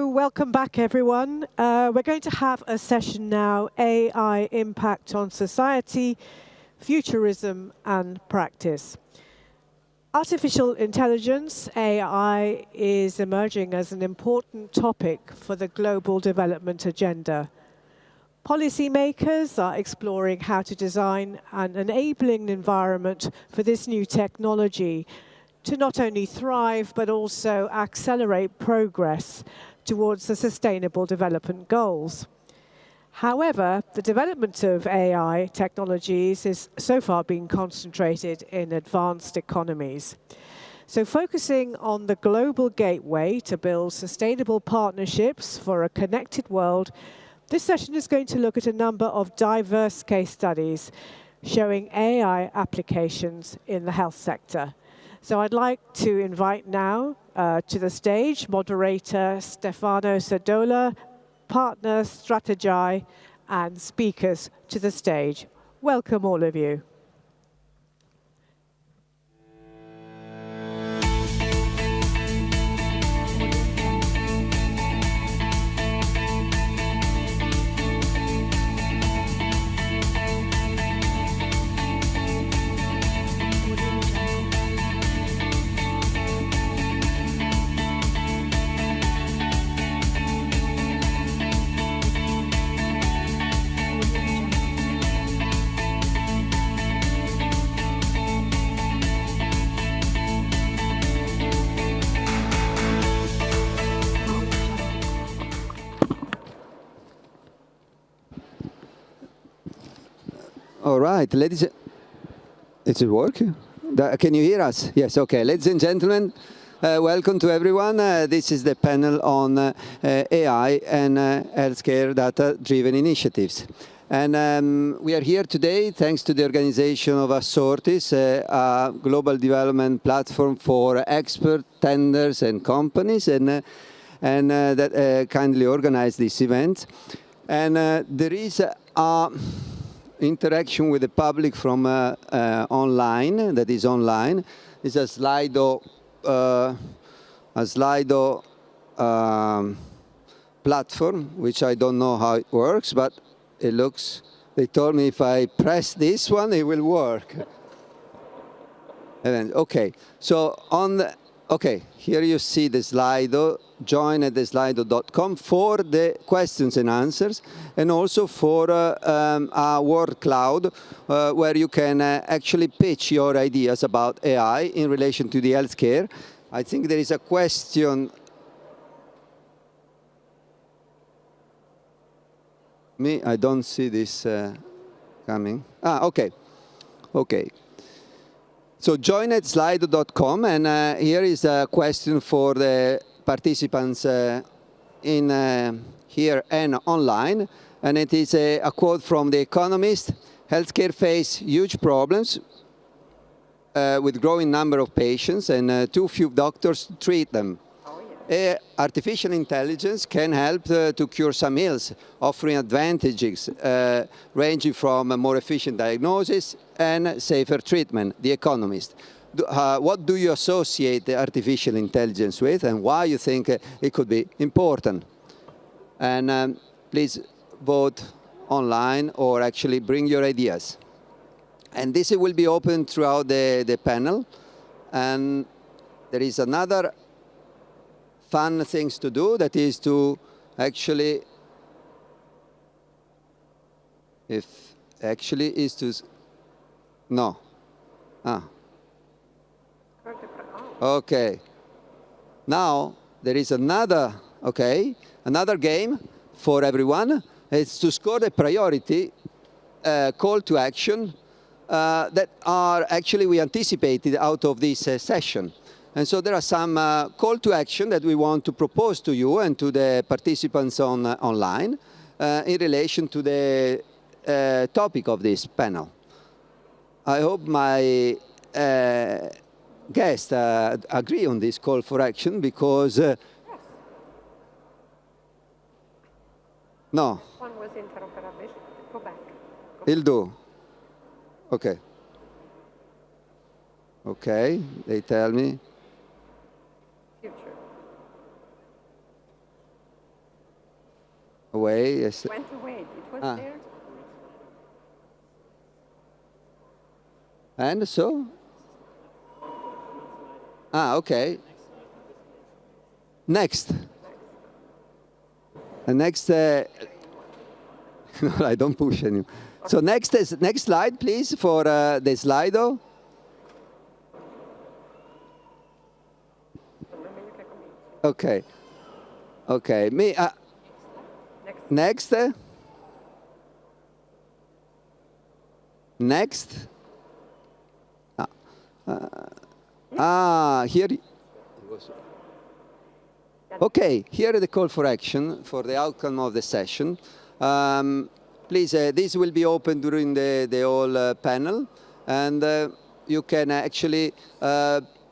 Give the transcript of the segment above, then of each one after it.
So welcome back, everyone. We're going to have a session now, AI Impact on Society, Futurism and Practice. Artificial intelligence, AI, is emerging as an important topic for the global development agenda. Policymakers are exploring how to design an enabling environment for this new technology to not only thrive, but also accelerate progress towards the Sustainable Development Goals. However, the development of AI technologies is so far being concentrated in advanced economies. So focusing on the global gateway to build sustainable partnerships for a connected world, this session is going to look at a number of diverse case studies showing AI applications in the health sector. So I'd like to invite now to the stage Moderator Stefano Sedola, partner Strategy, and speakers to the stage. Welcome, all of you. All right, ladies. Is it working? Can you hear us? Yes, okay. Ladies and gentlemen, welcome to everyone. This is the panel on AI and healthcare data-driven initiatives. And we are here today thanks to the organization of Assortis, a global development platform for expert tenders and companies, and that kindly organized this event. And there is a interaction with the public from online, that is online. It's a Slido platform, which I don't know how it works, but it looks, they told me if I press this one, it will work. And then, okay, so on the, okay, here you see the Slido. Join at theslido.com for the questions and answers, and also for a word cloud where you can actually pitch your ideas about AI in relation to the healthcare. I think there is a question. I don't see this coming. Okay. Okay. So join at slido.com, and here is a question for the participants in here and online, and it is a quote from The Economist. Healthcare face huge problems with growing number of patients and too few doctors to treat them. Artificial intelligence can help to cure some ills, offering advantages ranging from a more efficient diagnosis and safer treatment. The Economist. What do you associate the artificial intelligence with, and why you think it could be important? And please vote online, or actually bring your ideas. And this will be open throughout the panel. And there is another fun things to do, that is to actually, no. Okay. Now there is another game for everyone. It's to score the priority call to action that are actually we anticipated out of this session. And so there are some call to action that we want to propose to you and to the participants online in relation to the topic of this panel. I hope my guests agree on this call for action, because no. One was interoperability. Go back. It'll do. Okay. Okay, they tell me. Future. away. Yes. Went away. It was there. And so? Okay. Next. And next, no, I don't push anymore. So next slide, please, for the Slido. Okay. Okay. Next. Next. Here. Okay, here is the call for action for the outcome of the session. Please, this will be open during the whole panel, and you can actually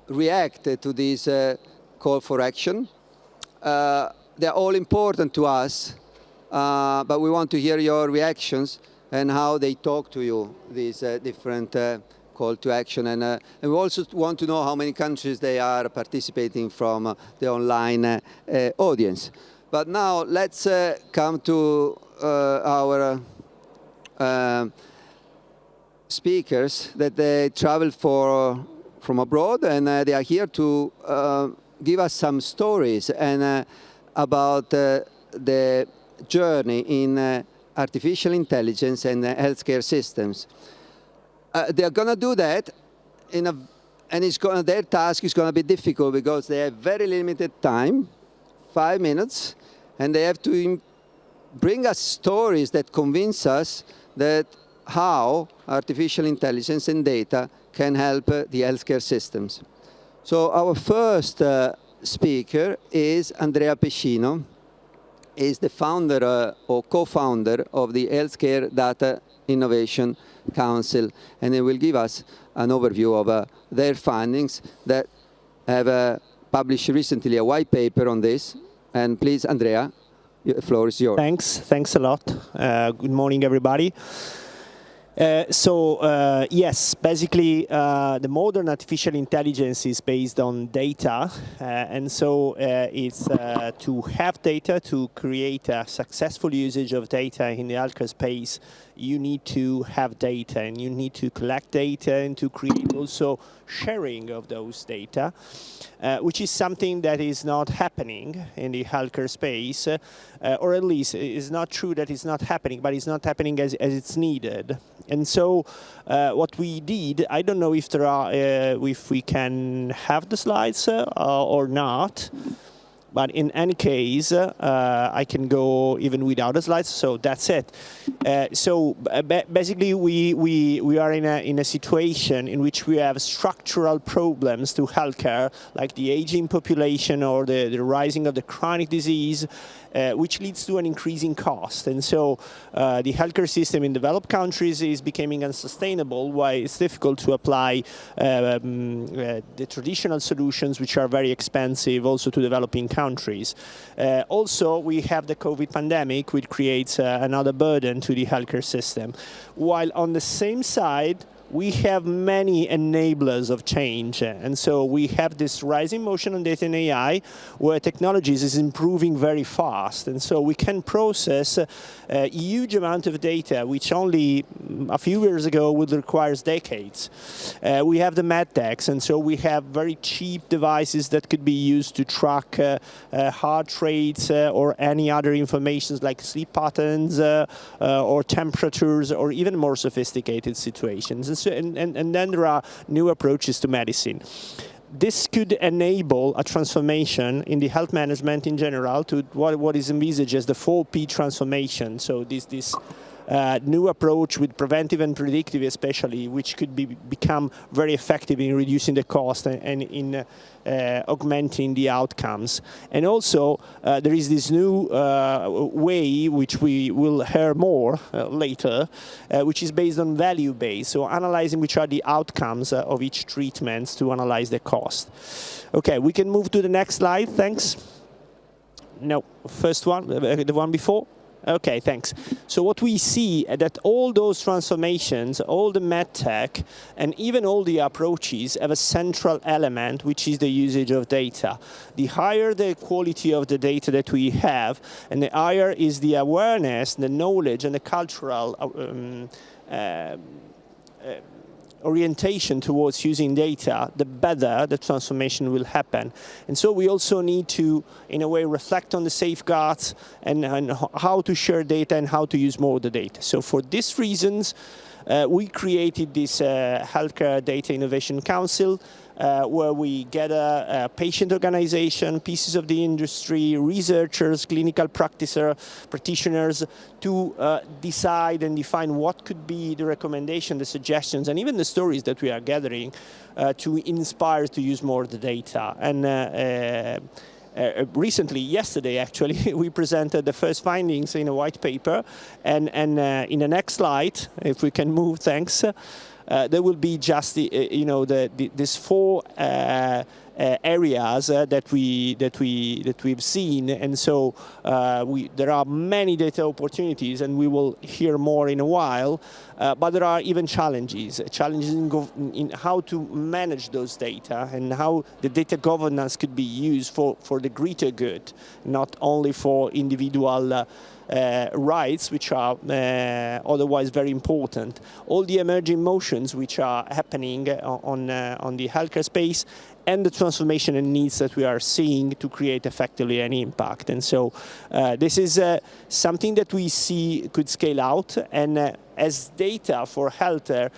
react to this call for action. They're all important to us, but we want to hear your reactions and how they talk to you, these different call to action. And we also want to know how many countries they are participating from the online audience. But now let's come to our speakers that they traveled from abroad, and they are here to give us some stories and about the journey in artificial intelligence and healthcare systems. They're going to do that and their task is going to be difficult because they have very limited time, 5 minutes, and they have to bring us stories that convince us that how artificial intelligence and data can help the healthcare systems. So our first speaker is Andrea Piscino. Is the founder or co-founder of the Healthcare Data Innovation Council, and they will give us an overview of their findings that have published recently a white paper on this. And please, Andrea, the floor is yours. Thanks a lot. Good morning, everybody. Yes, basically the modern artificial intelligence is based on data, and so it's to have data, to create a successful usage of data in the healthcare space, you need to have data, and you need to collect data and to create also sharing of those data, which is something that is not happening in the healthcare space, or at least it's not true that it's not happening, but it's not happening as it's needed. And so what we did, I don't know if there are, if we can have the slides or not, but in any case, I can go even without the slides, so that's it. Basically, we are in a situation in which we have structural problems to healthcare, like the aging population or the rising of the chronic disease, which leads to an increasing cost. And so the healthcare system in developed countries is becoming unsustainable, while it's difficult to apply the traditional solutions, which are very expensive, also to developing countries. Also, we have the COVID pandemic, which creates another burden to the healthcare system. While on the same side, we have many enablers of change. And so we have this rising motion on data and AI, where technologies is improving very fast. And so we can process a huge amount of data, which only a few years ago would require decades. We have the medtechs, and so we have very cheap devices that could be used to track heart rates or any other information like sleep patterns or temperatures or even more sophisticated situations. And then there are new approaches to medicine. This could enable a transformation in the health management in general to what is envisaged as the 4P transformation. So this new approach with preventive and predictive especially, which could become very effective in reducing the cost and in augmenting the outcomes. And also there is this new way, which we will hear more later, which is based on value-based, so analyzing which are the outcomes of each treatment to analyze the cost. Okay, we can move to the next slide, thanks. No, first one, the one before. Okay, thanks. So what we see that all those transformations, all the medtech, and even all the approaches have a central element, which is the usage of data. The higher the quality of the data that we have, and the higher is the awareness, the knowledge, and the cultural orientation towards using data, the better the transformation will happen. And so we also need to, in a way, reflect on the safeguards and how to share data and how to use more of the data. So for these reasons, we created this Healthcare Data Innovation Council, where we gather patient organization, pieces of the industry, researchers, clinical practitioners to decide and define what could be the recommendation, the suggestions, and even the stories that we are gathering to inspire to use more of the data. And recently, yesterday actually, we presented the first findings in a white paper, and in the next slide, if we can move, thanks. There will be just these four areas that we've seen, and so there are many data opportunities, and we will hear more in a while. But there are even challenges in how to manage those data and how the data governance could be used for the greater good, not only for individual rights, which are otherwise very important. All the emerging motions which are happening on the healthcare space, and the transformation and needs that we are seeing to create effectively any impact. And so this is something that we see could scale out, and as data for healthcare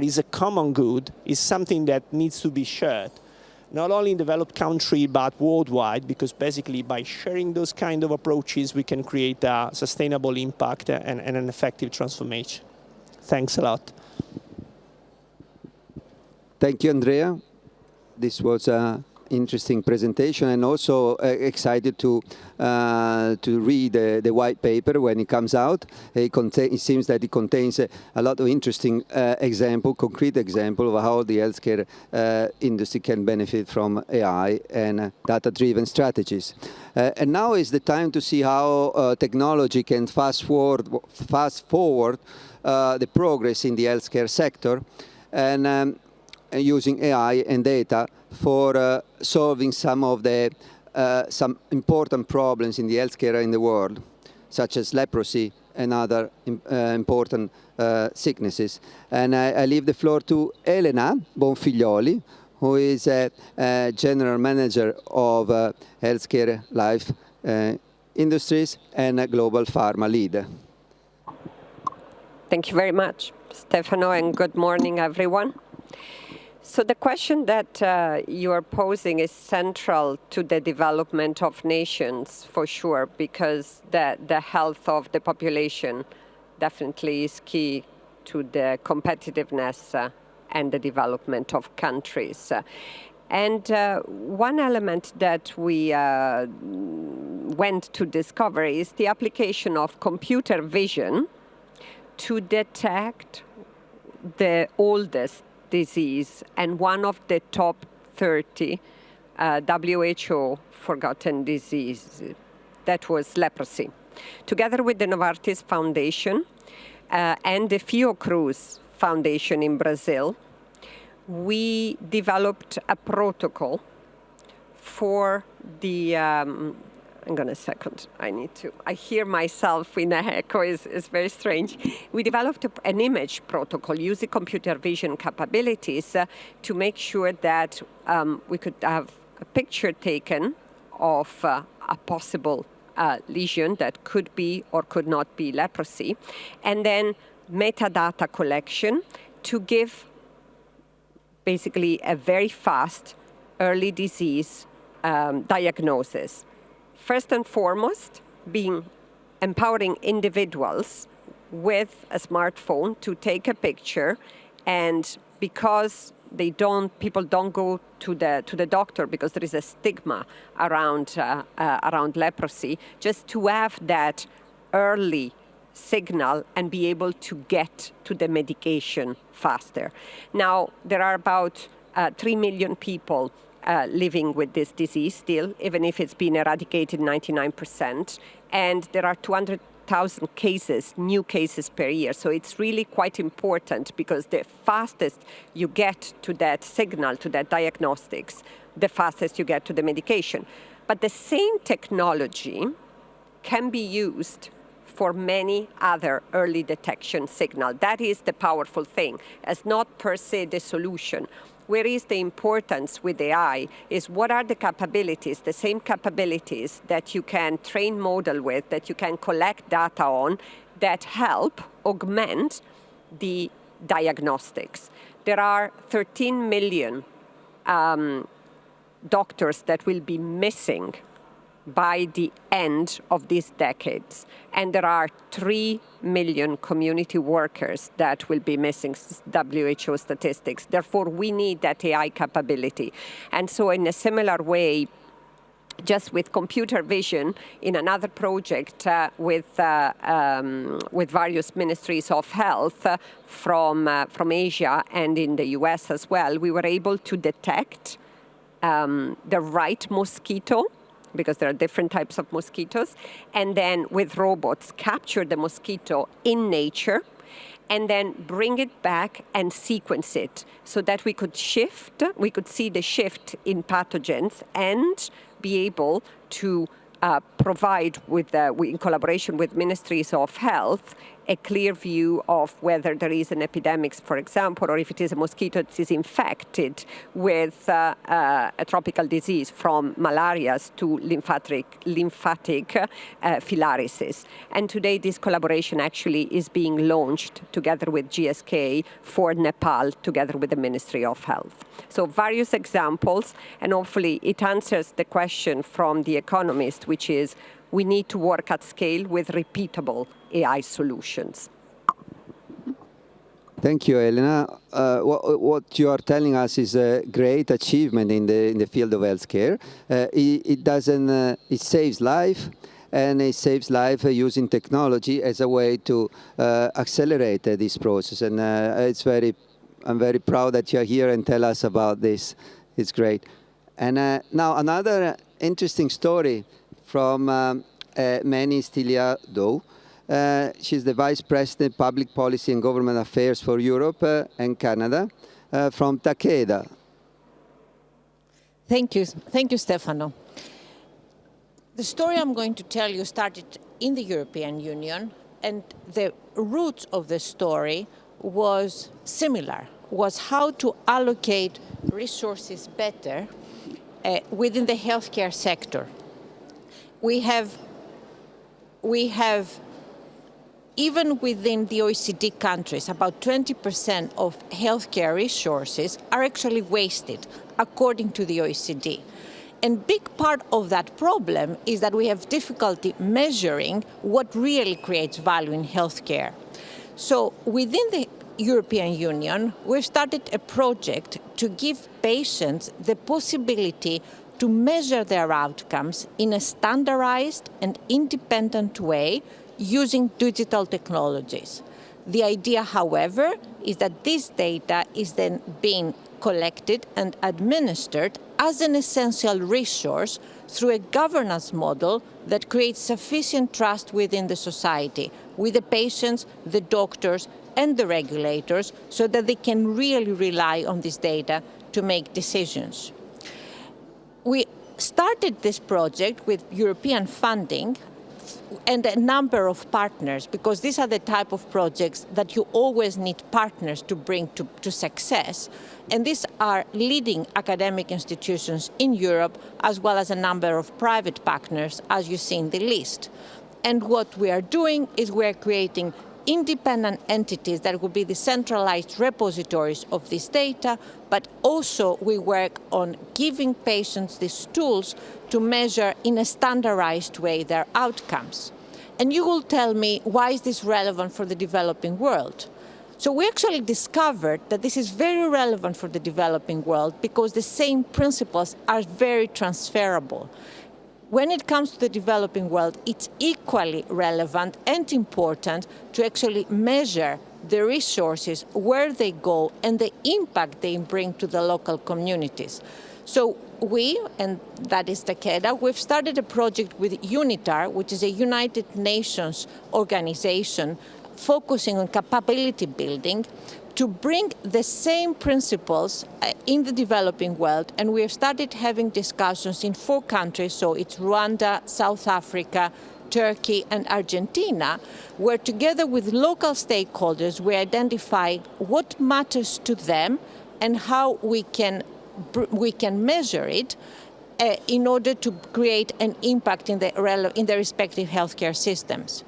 is a common good, is something that needs to be shared, not only in developed country, but worldwide, because basically by sharing those kind of approaches, we can create a sustainable impact and an effective transformation. Thanks a lot. Thank you, Andrea. This was an interesting presentation, and also excited to read the white paper when it comes out. It seems that it contains a lot of interesting concrete example of how the healthcare industry can benefit from AI and data-driven strategies. And now is the time to see how technology can fast forward the progress in the healthcare sector, and using AI and data for solving some of the some important problems in the healthcare in the world, such as leprosy and other important sicknesses. And I leave the floor to Elena Bonfiglioli, who is a General Manager of Healthcare Life Industries and a Global Pharma Leader. Thank you very much, Stefano, and good morning, everyone. So the question that you are posing is central to the development of nations, for sure, because the health of the population definitely is key to the competitiveness and the development of countries. And one element that we went to discover is the application of computer vision to detect the oldest disease and one of the top 30 WHO forgotten disease. That was leprosy. Together with the Novartis Foundation and the Fiocruz Foundation in Brazil, we developed a protocol for the hang on a second, I hear myself in a echo, is very strange. We developed an image protocol using computer vision capabilities to make sure that we could have a picture taken of a possible lesion that could be or could not be leprosy, and then metadata collection to give basically a very fast early disease diagnosis. First and foremost, being empowering individuals with a smartphone to take a picture, and because people don't go to the doctor because there is a stigma around leprosy, just to have that early signal and be able to get to the medication faster. Now, there are about 3 million people living with this disease still, even if it's been eradicated 99%. And there are 100,000 cases, new cases per year. So it's really quite important, because the fastest you get to that signal, to that diagnostics, the fastest you get to the medication. But the same technology can be used for many other early detection signals. That is the powerful thing, as not per se the solution. Where is the importance with AI is what are the capabilities, the same capabilities that you can train model with, that you can collect data on, that help augment the diagnostics. There are 13 million doctors that will be missing by the end of these decades. And there are 3 million community workers that will be missing, WHO statistics. Therefore, we need that AI capability. And so in a similar way, just with computer vision, in another project with various ministries of health from Asia and in the US as well, we were able to detect the right mosquito, because there are different types of mosquitoes, and then with robots capture the mosquito in nature, and then bring it back and sequence it so that we could see the shift in pathogens and be able to provide, in collaboration with ministries of health, a clear view of whether there is an epidemic, for example, or if it is a mosquito that is infected with a tropical disease, from malaria to lymphatic filariasis. And today this collaboration actually is being launched together with GSK for Nepal, together with the Ministry of Health. So various examples, and hopefully it answers the question from The Economist, which is, we need to work at scale with repeatable AI solutions. Thank you, Elena. What you are telling us is a great achievement in the field of healthcare. It saves life, and it saves life using technology as a way to accelerate this process. And I'm very proud that you're here and tell us about this. It's great. And now another interesting story from Manny Stiliadou. She's the Vice President, Public Policy and Government Affairs for Europe and Canada from Takeda. Thank you, Stefano. The story I'm going to tell you started in the European Union, and the roots of the story was similar, was how to allocate resources better within the healthcare sector. We have, even within the OECD countries, about 20% of healthcare resources are actually wasted, according to the OECD. And big part of that problem is that we have difficulty measuring what really creates value in healthcare. So within the European Union, we've started a project to give patients the possibility to measure their outcomes in a standardized and independent way using digital technologies. The idea, however, is that this data is then being collected and administered as an essential resource through a governance model that creates sufficient trust within the society, with the patients, the doctors, and the regulators, so that they can really rely on this data to make decisions. We started this project with European funding and a number of partners, because these are the type of projects that you always need partners to bring to success. And these are leading academic institutions in Europe, as well as a number of private partners, as you see in the list. And what we are doing is we're creating independent entities that will be the centralized repositories of this data, but also we work on giving patients these tools to measure in a standardized way their outcomes. And you will tell me, why is this relevant for the developing world? So we actually discovered that this is very relevant for the developing world because the same principles are very transferable. When it comes to the developing world, it's equally relevant and important to actually measure the resources, where they go, and the impact they bring to the local communities. So we, and that is Takeda, we've started a project with UNITAR, which is a United Nations organization focusing on capability building, to bring the same principles in the developing world. And we have started having discussions in 4 countries, so it's Rwanda, South Africa, Turkey, and Argentina, where together with local stakeholders, we identify what matters to them and how we can measure it in order to create an impact in the respective healthcare systems.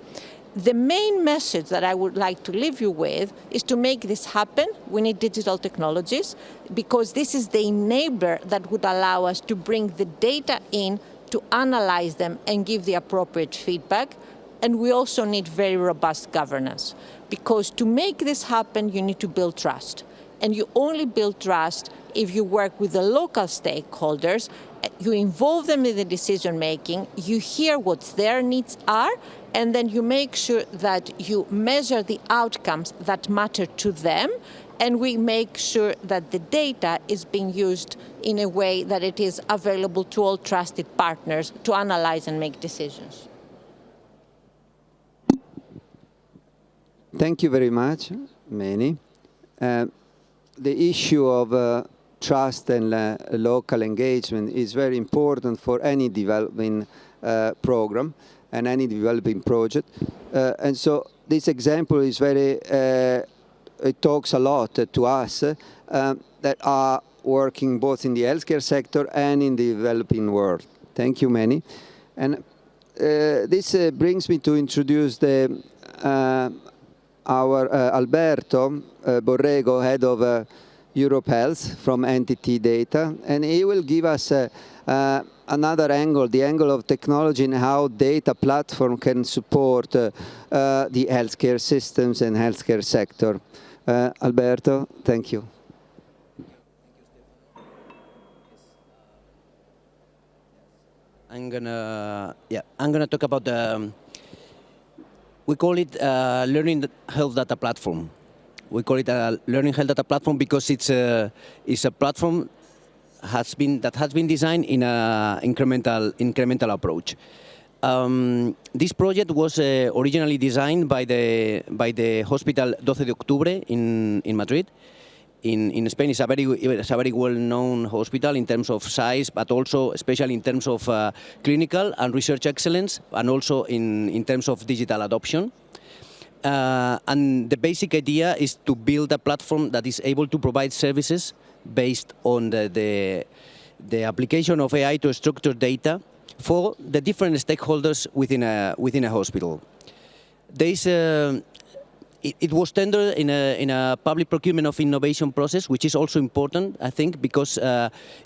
The main message that I would like to leave you with is to make this happen, we need digital technologies, because this is the enabler that would allow us to bring the data in, to analyze them and give the appropriate feedback. And we also need very robust governance, because to make this happen, you need to build trust. And you only build trust if you work with the local stakeholders, you involve them in the decision making, you hear what their needs are, and then you make sure that you measure the outcomes that matter to them, and we make sure that the data is being used in a way that it is available to all trusted partners to analyze and make decisions. Thank you very much, Manny. The issue of trust and local engagement is very important for any development program and any developing project. And so this example is very, it talks a lot to us that are working both in the healthcare sector and in the developing world. Thank you, Manny. And this brings me to introduce our Alberto Borrego, head of Europe Health from Entity Data, and he will give us another angle, the angle of technology and how data platform can support the healthcare systems and healthcare sector. Alberto, thank you. I'm gonna talk about we call it learning health data platform. We call it a learning health data platform because it's a platform that has been designed in an incremental approach. This project was originally designed by the hospital 12 de Octubre in Madrid. In Spain, it's a very well-known hospital in terms of size, but also especially in terms of clinical and research excellence, and also in terms of digital adoption. And the basic idea is to build a platform that is able to provide services based on the application of AI to structured data for the different stakeholders within a hospital. It was tendered in a public procurement of innovation process, which is also important, I think, because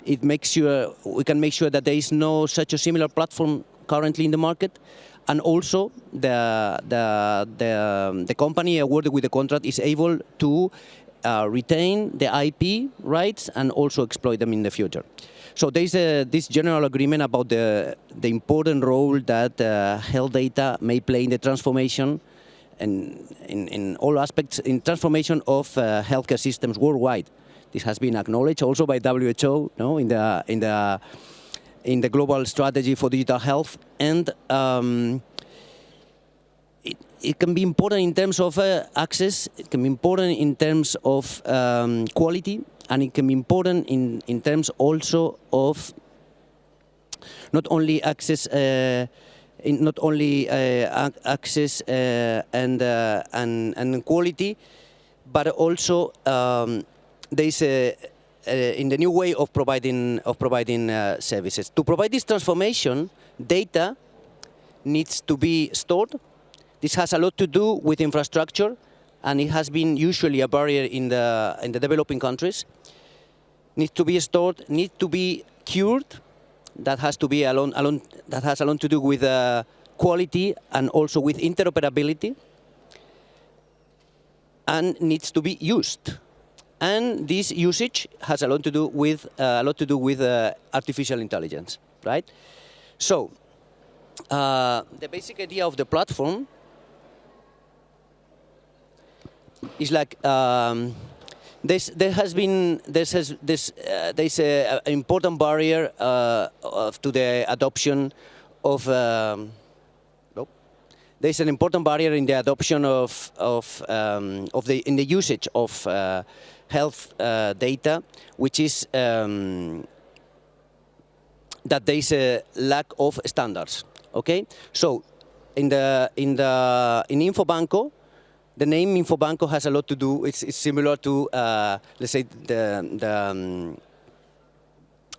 it makes sure we can make sure that there is no such a similar platform currently in the market, and also the company awarded with the contract is able to retain the IP rights and also exploit them in the future. So there is this general agreement about the important role that health data may play in the transformation and in all aspects in transformation of healthcare systems worldwide. This has been acknowledged also by WHO, no, in the global strategy for digital health, and it can be important in terms of access. It can be important in terms of quality, and it can be important in terms also of not only access. Access and quality, but also there is in the new way of providing services. To provide this transformation, data needs to be stored. This has a lot to do with infrastructure, and it has been usually a barrier in the developing countries. Needs to be stored, needs to be cured. That has to be that has a lot to do with quality and also with interoperability, and needs to be used. And this usage has a lot to do with artificial intelligence, right? So the basic idea of the platform is like there's an important barrier to the adoption of. There's an important barrier in the adoption of the usage of health data, which is that there is a lack of standards. Okay, so in Infobanco, the name Infobanco has a lot to do. It's similar to let's say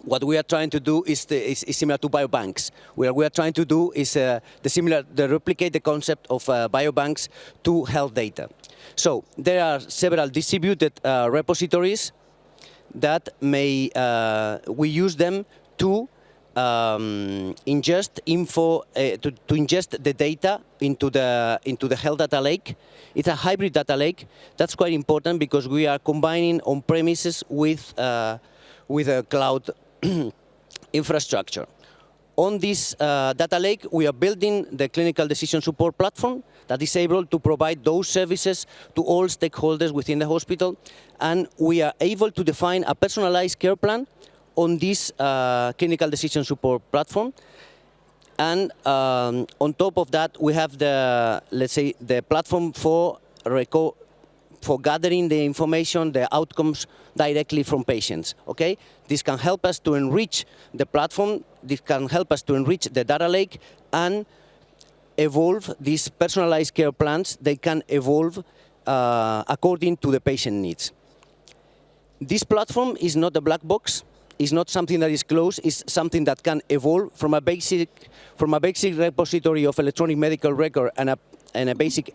what we are trying to do is similar to biobanks. What we are trying to do is replicate the concept of biobanks to health data. So there are several distributed repositories that we use them to ingest the data into the health data lake. It's a hybrid data lake. That's quite important because we are combining on-premises with a cloud infrastructure. On this data lake, we are building the clinical decision support platform that is able to provide those services to all stakeholders within the hospital, and we are able to define a personalized care plan on this clinical decision support platform. And on top of that, we have the platform for gathering the information, the outcomes directly from patients. Okay, this can help us to enrich the platform. This can help us to enrich the data lake and evolve these personalized care plans. They can evolve according to the patient needs. This platform is not a black box. It's not something that is closed. It's something that can evolve from a basic repository of electronic medical record and a basic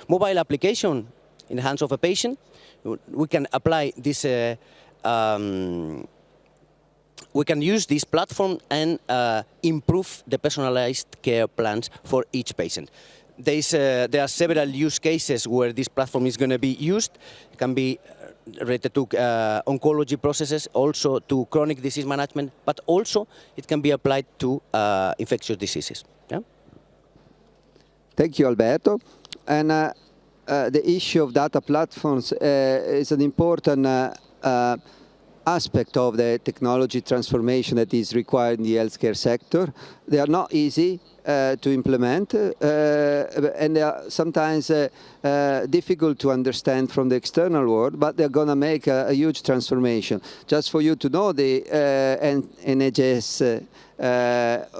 mobile application in the hands of a patient. We can apply this. We can use this platform and improve the personalized care plans for each patient. There are several use cases where this platform is going to be used. It can be related to oncology processes, also to chronic disease management, but also it can be applied to infectious diseases. Yeah? Thank you, Alberto. And the issue of data platforms is an important aspect of the technology transformation that is required in the healthcare sector. They are not easy to implement, and they are sometimes difficult to understand from the external world, but they're going to make a huge transformation. Just for you to know, the NHS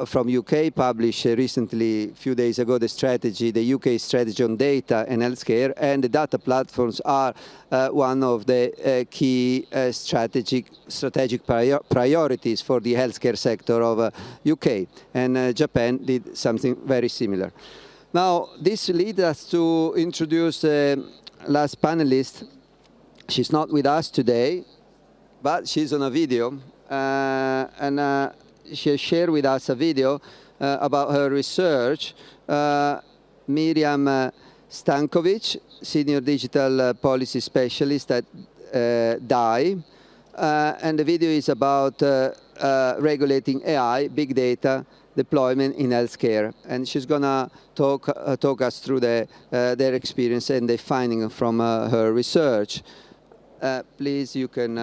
from UK published recently, a few days ago, the UK strategy on data and healthcare, and the data platforms are one of the key strategic priorities for the healthcare sector of UK, and Japan did something very similar. Now, this leads us to introduce the last panelist. She's not with us today, but she's on a video, and she shared with us a video about her research. Miriam Stankovic, Senior Digital Policy Specialist at DAI, and the video is about regulating AI, big data, deployment in healthcare. And she's going to talk us through their experience and the finding from her research. Please, you can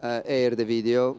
air the video.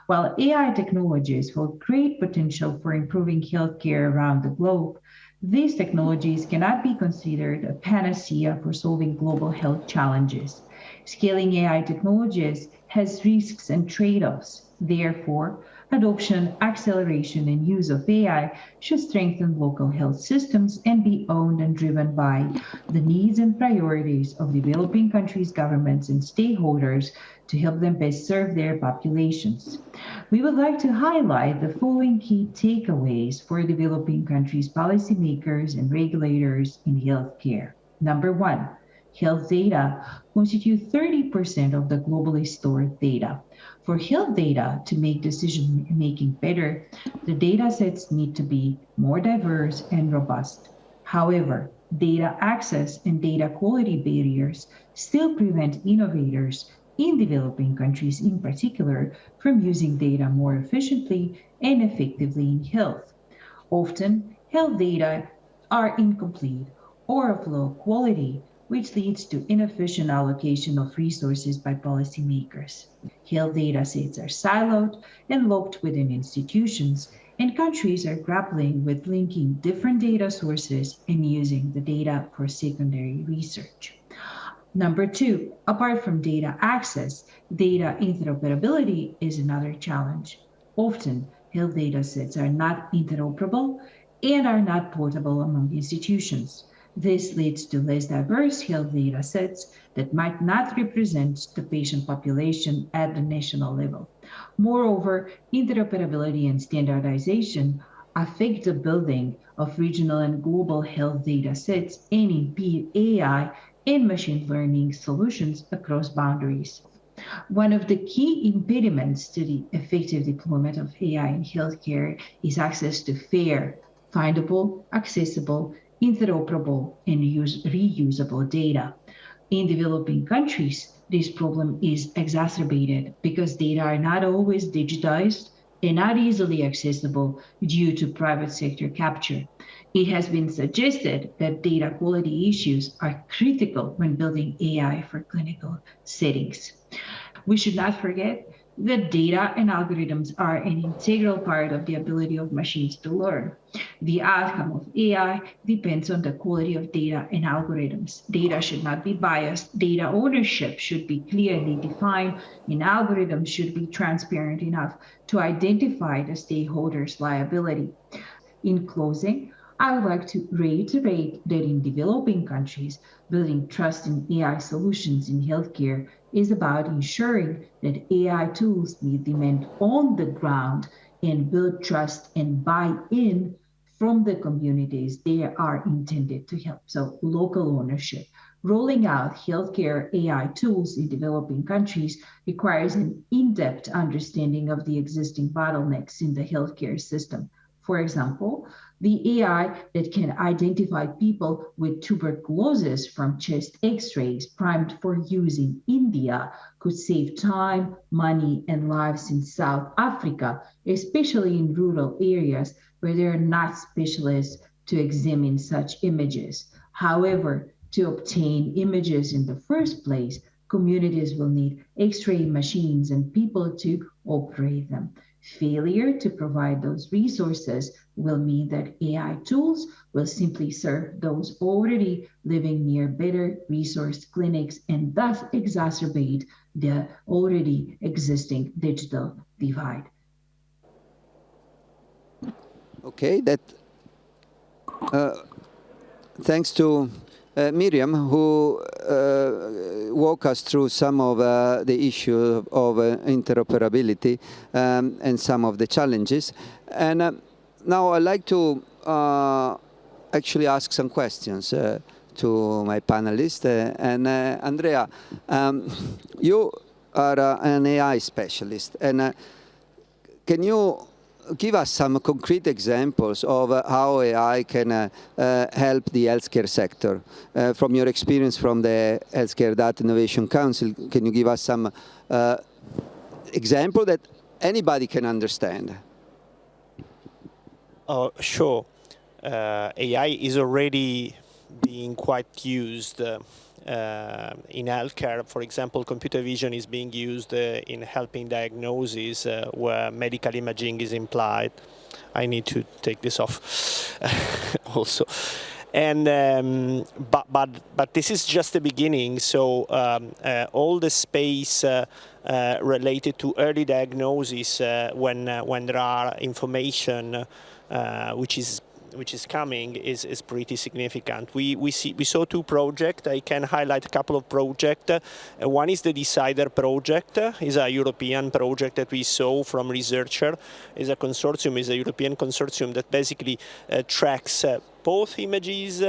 While AI technologies hold great potential for improving healthcare around the globe, these technologies cannot be considered a panacea for solving global health challenges. Scaling AI technologies has risks and trade-offs. Therefore, adoption, acceleration, and use of AI should strengthen local health systems and be owned and driven by the needs and priorities of developing countries, governments, and stakeholders to help them best serve their populations. We would like to highlight the following key takeaways for developing countries' policymakers and regulators in healthcare. Number one, health data constitute 30% of the globally stored data. For health data to make decision-making better, the data sets need to be more diverse and robust. However, data access and data quality barriers still prevent innovators in developing countries in particular from using data more efficiently and effectively in health. Often, health data are incomplete or of low quality, which leads to inefficient allocation of resources by policymakers. Health data sets are siloed and locked within institutions, and countries are grappling with linking different data sources and using the data for secondary research. Number two, apart from data access, data interoperability is another challenge. Often, health data sets are not interoperable and are not portable among institutions. This leads to less diverse health data sets that might not represent the patient population at the national level. Moreover, interoperability and standardization affect the building of regional and global health data sets and impede AI and machine learning solutions across boundaries. One of the key impediments to the effective deployment of AI in healthcare is access to fair, findable, accessible, interoperable, and reusable data. In developing countries, this problem is exacerbated because data are not always digitized and not easily accessible due to private sector capture. It has been suggested that data quality issues are critical when building AI for clinical settings. We should not forget that data and algorithms are an integral part of the ability of machines to learn. The outcome of AI depends on the quality of data and algorithms. Data should not be biased, data ownership should be clearly defined, and algorithms should be transparent enough to identify the stakeholders' liability. In closing, I would like to reiterate that in developing countries, building trust in AI solutions in healthcare is about ensuring that AI tools meet demand on the ground and build trust and buy-in from the communities they are intended to help. So local ownership. Rolling out healthcare AI tools in developing countries requires an in-depth understanding of the existing bottlenecks in the healthcare system. For example, the AI that can identify people with tuberculosis from chest x-rays primed for use in India could save time, money, and lives in South Africa, especially in rural areas where there are not specialists to examine such images. However, to obtain images in the first place, communities will need x-ray machines and people to operate them. Failure to provide those resources will mean that AI tools will simply serve those already living near better resourced clinics and thus exacerbate the already existing digital divide. Okay, thanks to Miriam, who walk us through some of the issues of interoperability and some of the challenges. And now I'd like to actually ask some questions to my panelists. And Andrea, you are an AI specialist. And can you give us some concrete examples of how AI can help the healthcare sector? From your experience from the Healthcare Data Innovation Council, can you give us some example that anybody can understand? Oh, sure. AI is already being quite used in healthcare. For example, computer vision is being used in helping diagnosis where medical imaging is implied. I need to take this off also. And but this is just the beginning. So all the space related to early diagnosis when there are information which is coming is pretty significant. We saw two projects. I can highlight a couple of projects. One is the Decider project. Is a European project that we saw from researcher. Is a consortium. Is a European consortium that basically tracks both images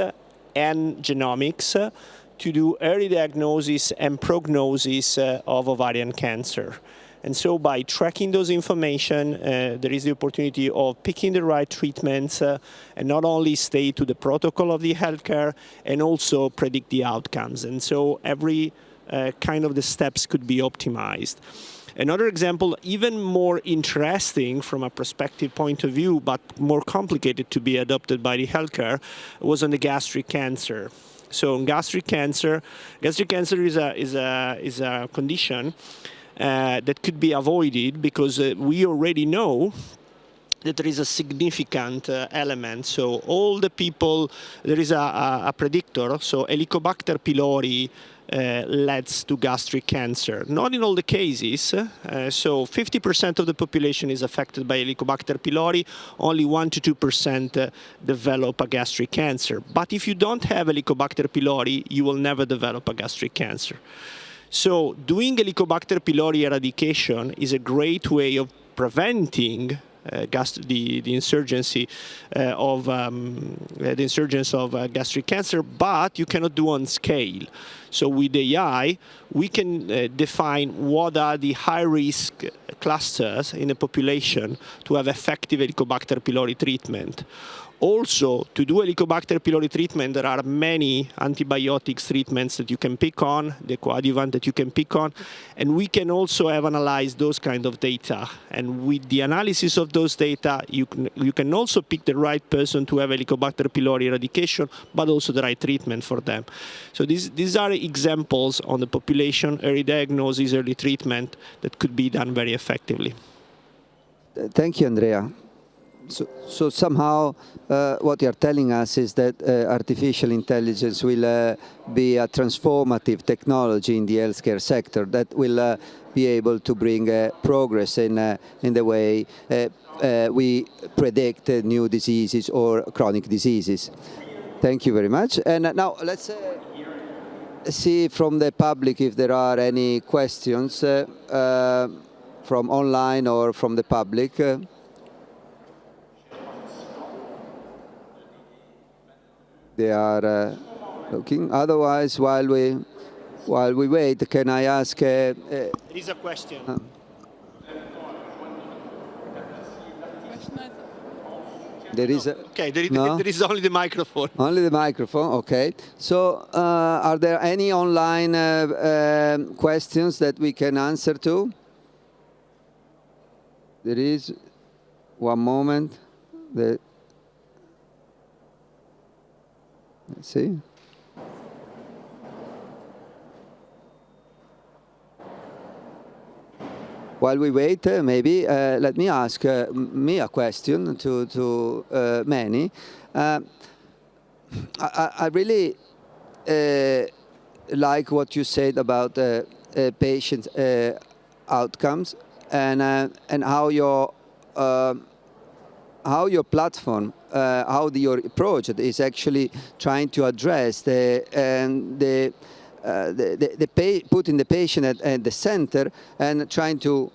and genomics to do early diagnosis and prognosis of ovarian cancer. And so by tracking those information, there is the opportunity of picking the right treatments and not only stay to the protocol of the healthcare and also predict the outcomes. And so every kind of the steps could be optimized. Another example, even more interesting from a perspective point of view, but more complicated to be adopted by the healthcare, was on the gastric cancer. So in gastric cancer is a condition that could be avoided because we already know that there is a significant element. So all the people, there is a predictor. So Helicobacter pylori leads to gastric cancer. Not in all the cases. So 50% of the population is affected by Helicobacter pylori. Only 1 to 2% develop a gastric cancer. But if you don't have Helicobacter pylori, you will never develop a gastric cancer. So doing Helicobacter pylori eradication is a great way of preventing the insurgence of gastric cancer, but you cannot do on scale. So with AI, we can define what are the high-risk clusters in a population to have effective Helicobacter pylori treatment. Also, to do Helicobacter pylori treatment, there are many antibiotics treatments that you can pick on, the coadjuvant that you can pick on, and we can also have analyzed those kind of data. And with the analysis of those data, you can also pick the right person to have Helicobacter pylori eradication, but also the right treatment for them. So these are examples on the population, early diagnosis, early treatment that could be done very effectively. Thank you, Andrea. So somehow what you're telling us is that artificial intelligence will be a transformative technology in the healthcare sector that will be able to bring progress in the way we predict new diseases or chronic diseases. Thank you very much. And now let's see from the public if there are any questions from online or from the public. They are looking. Otherwise, while we wait, can I ask? There is a question. There is. Okay. There is only the microphone. Only the microphone. Okay. So, are there any online questions that we can answer to? There is. One moment. Let's see. While we wait, maybe let me ask me a question to Manny. I really like what you said about patient outcomes and how your platform, your approach is actually trying to address putting the patient at the center and trying to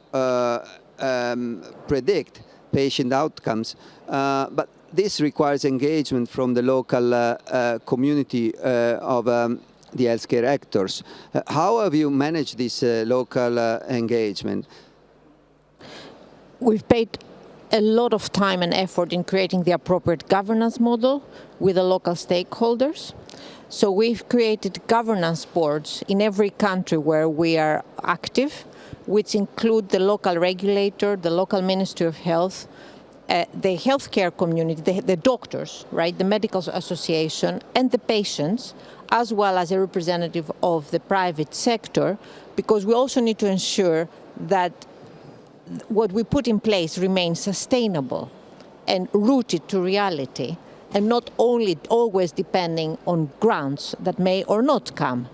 predict patient outcomes. But this requires engagement from the local community of the healthcare actors. How have you managed this local engagement? We've paid a lot of time and effort in creating the appropriate governance model with the local stakeholders. So we've created governance boards in every country where we are active, which include the local regulator, the local Ministry of Health, the healthcare community, the doctors, right, the medical association, and the patients, as well as a representative of the private sector, because we also need to ensure that what we put in place remains sustainable and rooted to reality, and not only always depending on grants that may or not come.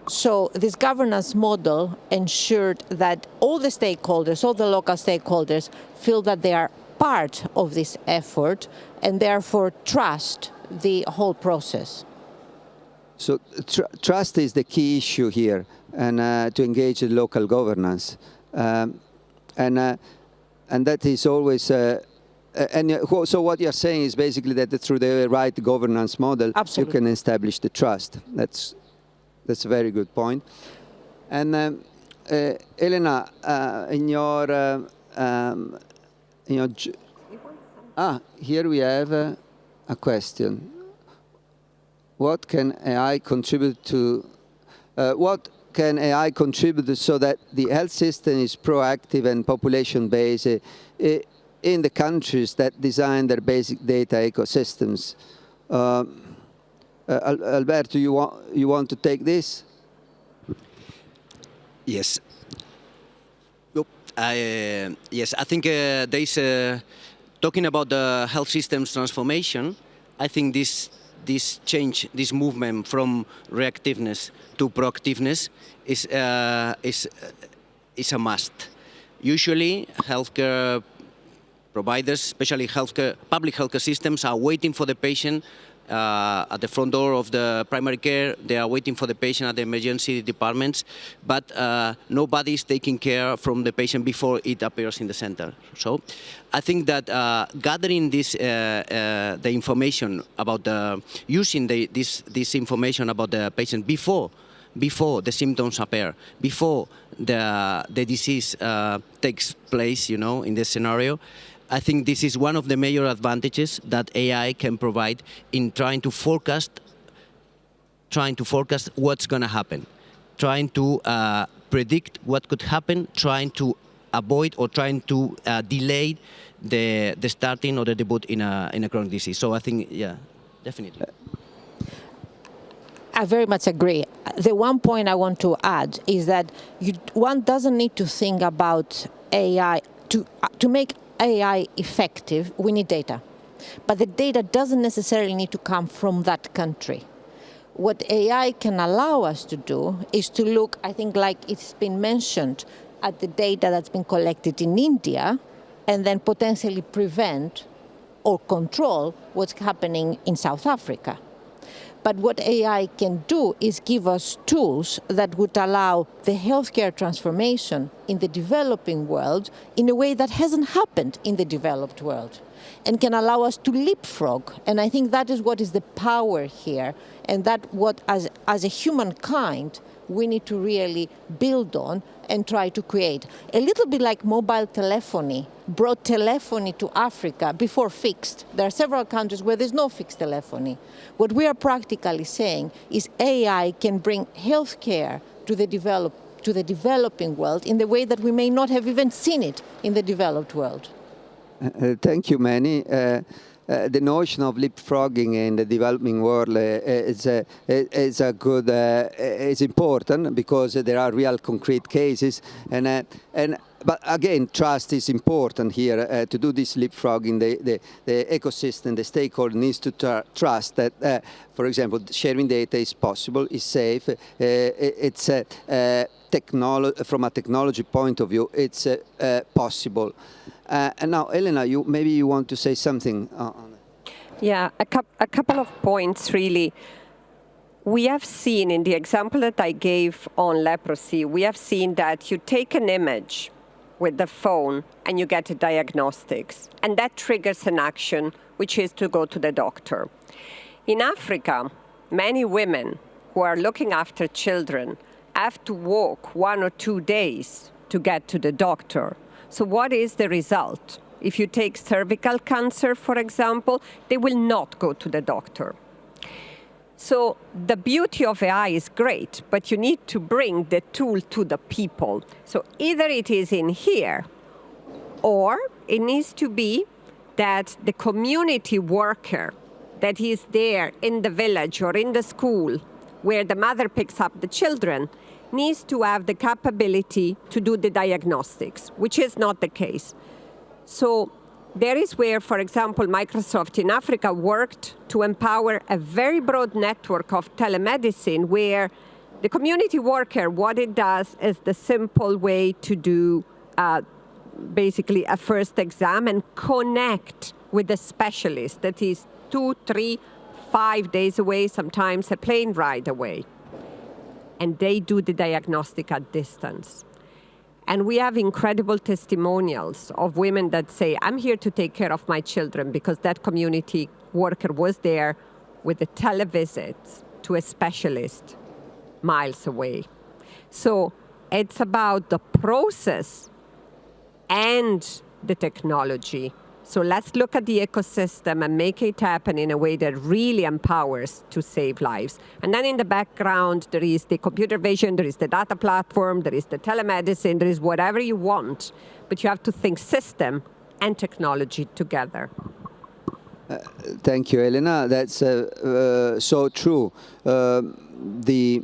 So this governance model ensured that all the stakeholders, all the local stakeholders, feel that they are part of this effort and therefore trust the whole process. So trust is the key issue here, and to engage in local governance. And that is always, so what you're saying is basically that through the right governance model, Absolutely. You can establish the trust. That's a very good point. And Elena, here we have a question. What can AI contribute to? What can AI contribute so that the health system is proactive and population-based in the countries that design their basic data ecosystems? Alberto, you want to take this? Yes. Yes, I think there is talking about the health systems transformation. I think this change, this movement from reactiveness to proactiveness is a must. Usually, healthcare providers, especially public healthcare systems, are waiting for the patient at the front door of the primary care. They are waiting for the patient at the emergency departments, but nobody is taking care from the patient before it appears in the center. So I think that gathering the information about using this information about the patient before the symptoms appear, before the disease takes place, in this scenario, I think this is one of the major advantages that AI can provide in trying to forecast what's going to happen, trying to predict what could happen, trying to avoid or trying to delay the starting or the debut in a chronic disease. So I think, yeah, definitely. I very much agree. The one point I want to add is that one doesn't need to think about AI to make AI effective. We need data, but the data doesn't necessarily need to come from that country. What AI can allow us to do is to look, I think, like it's been mentioned, at the data that's been collected in India, and then potentially prevent or control what's happening in South Africa. But what AI can do is give us tools that would allow the healthcare transformation in the developing world in a way that hasn't happened in the developed world, and can allow us to leapfrog. And I think that is what is the power here, and that what, as a humankind, we need to really build on and try to create. A little bit like mobile telephony brought telephony to Africa before fixed. There are several countries where there's no fixed telephony. What we are practically saying is AI can bring healthcare to the developing world in the way that we may not have even seen it in the developed world. Thank you, Manny. The notion of leapfrogging in the developing world is important because there are real concrete cases, but again, trust is important here to do this leapfrogging. The ecosystem, the stakeholder needs to trust that, for example, sharing data is possible, is safe. It's from a technology point of view, it's possible. And now, Elena, maybe you want to say something on it. Yeah, a couple of points, really. We have seen, in the example that I gave on leprosy, we have seen that you take an image with the phone and you get a diagnostics, and that triggers an action, which is to go to the doctor. In Africa, many women who are looking after children have to walk 1 or 2 days to get to the doctor. So what is the result? If you take cervical cancer, for example, they will not go to the doctor. So the beauty of AI is great, but you need to bring the tool to the people. So either it is in here, or it needs to be that the community worker that is there in the village or in the school where the mother picks up the children needs to have the capability to do the diagnostics, which is not the case. So there is where, for example, Microsoft in Africa worked to empower a very broad network of telemedicine where the community worker, what it does is the simple way to do basically a first exam and connect with the specialist that is 2, 3, 5 days away, sometimes a plane ride away. And they do the diagnostic at distance. And we have incredible testimonials of women that say, I'm here to take care of my children because that community worker was there with the televisits to a specialist miles away. So it's about the process and the technology So let's look at the ecosystem and make it happen in a way that really empowers to save lives. And then in the background, there is the computer vision, there is the data platform, there is the telemedicine, there is whatever you want. But you have to think system and technology together. Thank you, Elena. That's so true. The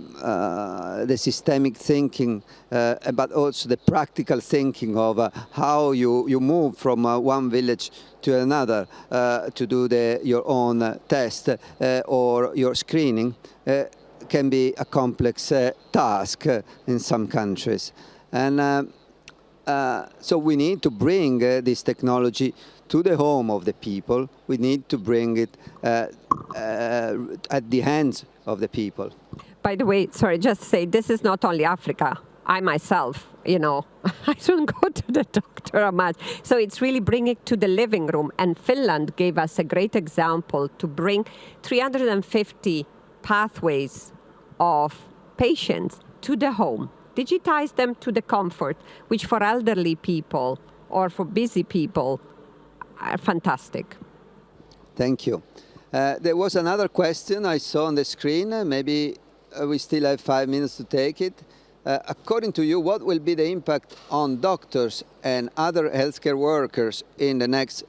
systemic thinking, but also the practical thinking of how you move from one village to another to do your own test or your screening can be a complex task in some countries. And so we need to bring this technology to the home of the people. We need to bring it at the hands of the people. By the way, sorry, just to say, this is not only Africa. I myself, I don't go to the doctor much. So it's really bringing it to the living room. And Finland gave us a great example to bring 350 pathways of patients to the home, digitize them to the comfort, which for elderly people or for busy people are fantastic. Thank you. There was another question I saw on the screen. Maybe we still have 5 minutes to take it. According to you, what will be the impact on doctors and other healthcare workers in the next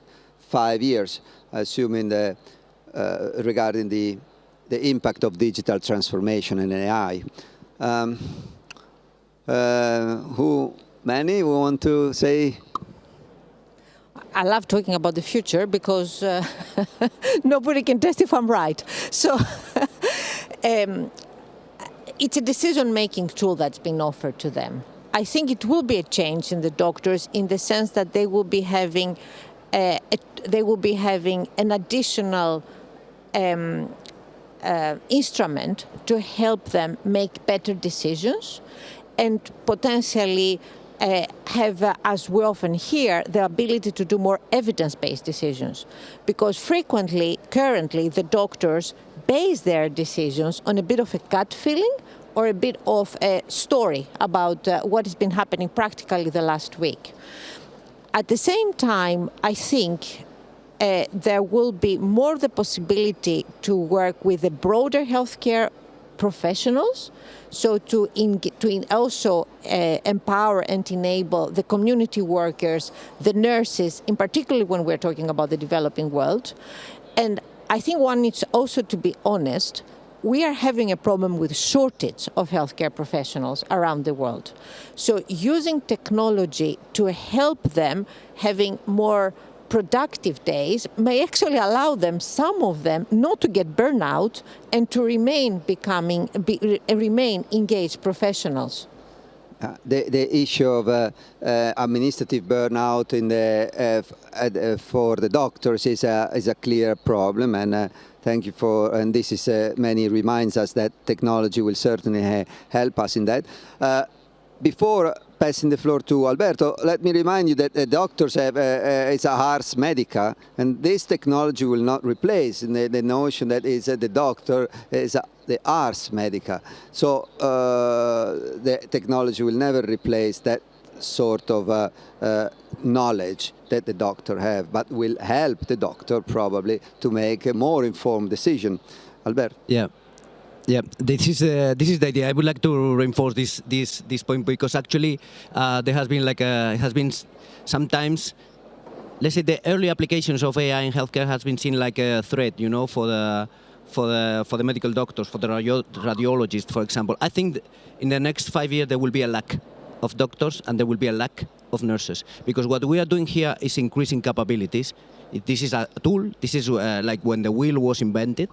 5 years, assuming regarding the impact of digital transformation and AI? Many who want to say? I love talking about the future because nobody can test if I'm right. So it's a decision-making tool that's been offered to them. I think it will be a change in the doctors in the sense that they will be having an additional instrument to help them make better decisions and potentially have, as we often hear, the ability to do more evidence-based decisions. Because currently, the doctors base their decisions on a bit of a gut feeling or a bit of a story about what has been happening practically the last week. At the same time, I think there will be more the possibility to work with the broader healthcare professionals, so to also empower and enable the community workers, the nurses, in particular when we're talking about the developing world. And I think one needs also to be honest, we are having a problem with shortage of healthcare professionals around the world. So using technology to help them having more productive days may actually allow them, some of them, not to get burnout and to remain engaged professionals. The issue of administrative burnout for the doctors is a clear problem, and thank you and this is many reminds us that technology will certainly help us in that. Before passing the floor to Alberto, let me remind you that the doctors have it's a ars medica, and this technology will not replace the notion that is the doctor is the ars medica. So the technology will never replace that sort of knowledge that the doctor have, but will help the doctor probably to make a more informed decision. Alberto. Yeah, this is the idea. I would like to reinforce this point because actually there has been sometimes, let's say, the early applications of AI in healthcare has been seen like a threat, for the medical doctors, for the radiologists, for example. I think in the next 5 years there will be a lack of doctors and there will be a lack of nurses, because what we are doing here is increasing capabilities. This is a tool. This is like when the wheel was invented,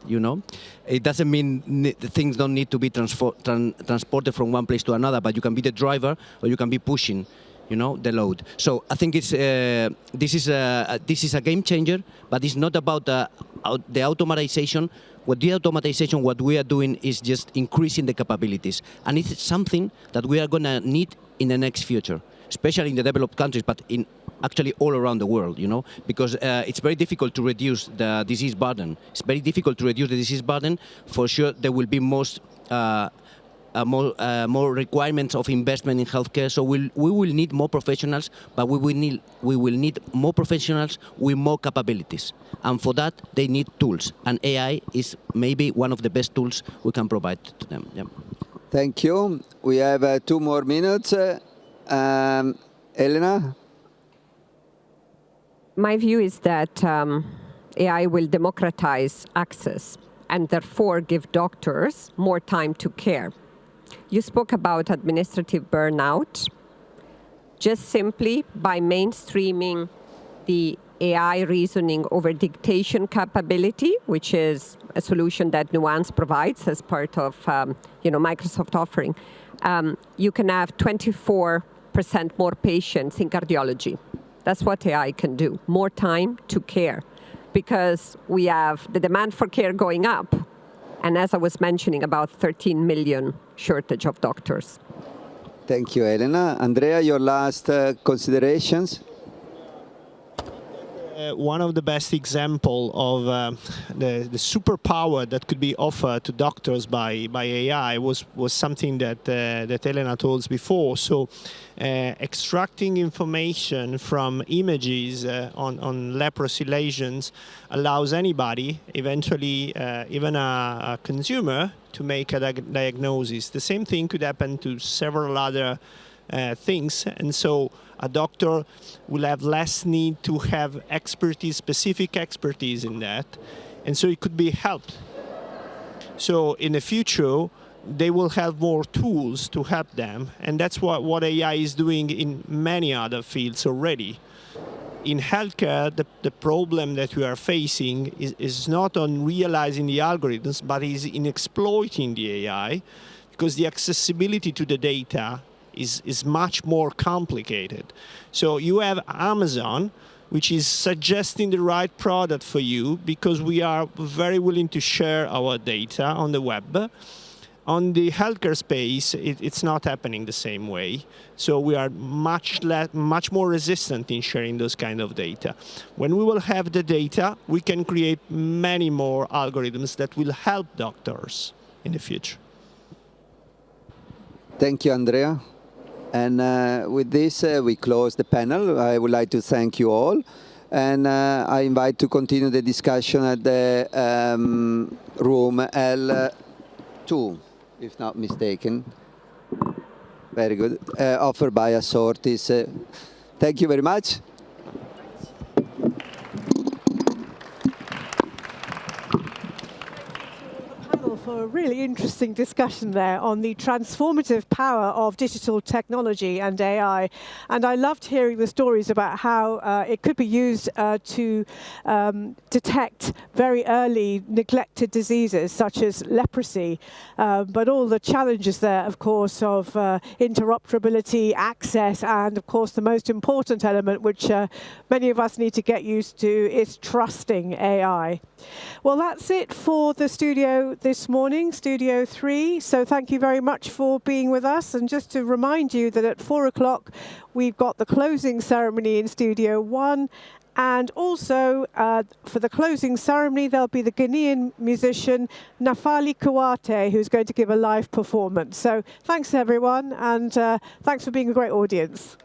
It doesn't mean things don't need to be transported from one place to another, but you can be the driver or you can be pushing, the load. So I think this is a game changer, but it's not about the automatization. What we are doing is just increasing the capabilities. And it's something that we are going to need in the next future, especially in the developed countries, but in actually all around the world, because it's very difficult to reduce the disease burden. It's very difficult to reduce the disease burden. For sure, there will be most more requirements of investment in healthcare. So we will need more professionals, but we will need more professionals with more capabilities. And for that, they need tools. And AI is maybe one of the best tools we can provide to them. Yeah. Thank you. We have 2 more minutes. Elena? My view is that AI will democratize access and therefore give doctors more time to care. You spoke about administrative burnout. Just simply by mainstreaming the AI reasoning over dictation capability, which is a solution that Nuance provides as part of Microsoft offering, you can have 24% more patients in cardiology. That's what AI can do, more time to care, because we have the demand for care going up, and as I was mentioning, about 13 million shortage of doctors. Thank you, Elena. Andrea, your last considerations? One of the best example of the superpower that could be offered to doctors by AI was something that Elena told us before. So extracting information from images on leprosy lesions allows anybody, eventually even a consumer, to make a diagnosis. The same thing could happen to several other things, and so a doctor will have less need to have specific expertise in that, and so it could be helped. So in the future, they will have more tools to help them, and that's what AI is doing in many other fields already. In healthcare, the problem that we are facing is not on realizing the algorithms, but is in exploiting the AI, because the accessibility to the data is much more complicated. So you have Amazon, which is suggesting the right product for you, because we are very willing to share our data on the web. On the healthcare space, it's not happening the same way. So we are much more resistant in sharing those kind of data. When we will have the data, we can create many more algorithms that will help doctors in the future. Thank you, Andrea. And with this, we close the panel. I would like to thank you all. And I invite to continue the discussion at the room L2, if not mistaken. Very good. Offered by Assortis. Thank you very much. For a really interesting discussion there on the transformative power of digital technology and AI. And I loved hearing the stories about how it could be used to detect very early neglected diseases such as leprosy, but all the challenges there, of course, of interoperability, access, and of course the most important element, which many of us need to get used to, is trusting AI. Well, that's it for the studio this morning, Studio 3. So thank you very much for being with us. And just to remind you that at 4 o'clock, we've got the closing ceremony in Studio 1. And also, for the closing ceremony, there'll be the Ghanaian musician Nafali Kouate, who's going to give a live performance. So thanks, everyone, and thanks for being a great audience.